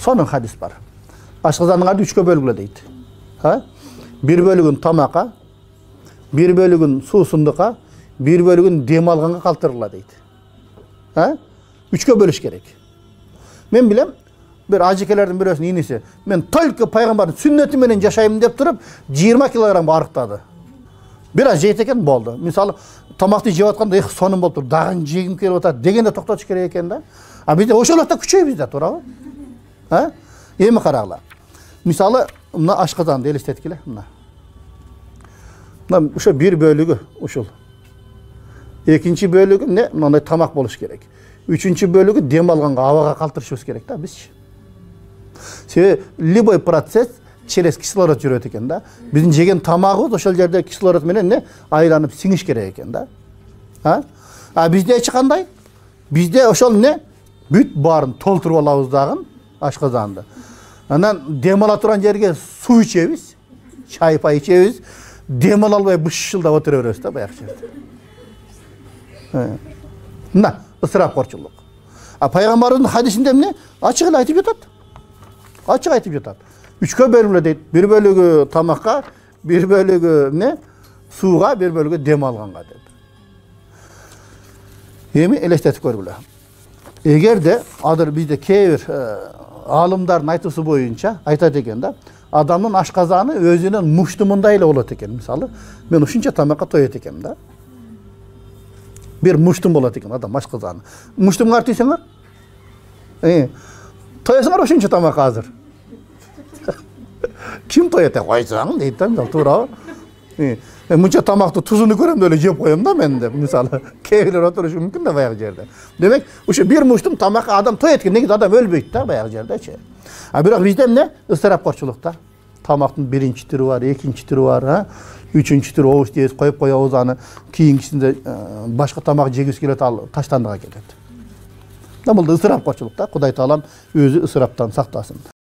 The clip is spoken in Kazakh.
Sonun hadis var. Aşqazanın adı 3'e bölgüle deydi. Ha? Bir bölügün tamaka, bir bölügün susunduqa, bir bölügün dem alğanğa qaltırıla deydi. Ha? 3'e bölüş gerek. Men bilem, bir ajikelerden birösünün inisi, men tolko paygambarın sünneti menen yaşayım dep turup 20 kilogram arıqtadı. Biraz jeyt eken boldu. Misалы, tamaқты жеп атканда сонун болуп тур, дагы жегим келип атат дегенде токтотуш керек экен да. А бизде ошолокто күчөйбүз bizde туурабы? Ha? Эми карагыла. Misалы, мына ашказанды элестеткиле, мына. Мына ошо bir bölүгү ушул. Экинчи bölүгү эмне? Мындай тамак болуш керек. Үчүнчү bölүгү дем алганга абага калтырышыбыз керек да биз. Себеби любой процесс через кислород жүрөт экен да. Биздин жеген тамагыбыз ошол жерде кислород менен не айланып сиңиш керек экен да. Ha? А бизде эч кандай? Бизде ошол не бүт баарын толтуруп алабыз дагы ашказанды. Анан дем ала турган жерге суу ичебиз, чай пай ичебиз, дем ала албай бышылдап отура беребиз да баягы жерде. Мына ысырапкорчулук. А пайгамбарыбыздын хадисинде эмне? Ачык эле айтып жатат. Ачык айтып жатат. 3'e bölümle deyit. Bir bölügü tamakka, bir bölügü ne? Suğa, bir bölügü dem alğanğa dedi. Emi elestetik görgülü. Eğer de adır bizde keyir alımların aytısı boyunca aytat eken da adamın aşqazanı özünün muştumundayla olat eken. Misalı, men uşuncha tamakka toyat eken da. Bir muştum olat eken adam aşqazanı. Muştumga artıysanlar? Toyasınlar uşuncha tamakka hazır. Kim toyat koysaң deydi да, туурабы? Мынча тамақты тузуну көрөм да эле жеп коем да мен деп, мисалы, кейбирлер отурушу мүмкүн да баягы жерде. Демек, ошо бир муштум тамак адам тоет экен, негизи адам өлбөйт да баягы жердечи. А бирок бизде эмне? Ысырапкорчулукта. Тамактын биринчи түрү бар, экинчи түрү бар, үчүнчү түрү обуз дейбиз, коюп коебуз аны, кийинкисинде башка тамак жегибиз келет, ал таштандыга кетет. Да бул ысырапкорчулук да, Кудай таалам өзү ысыраптан сактасын.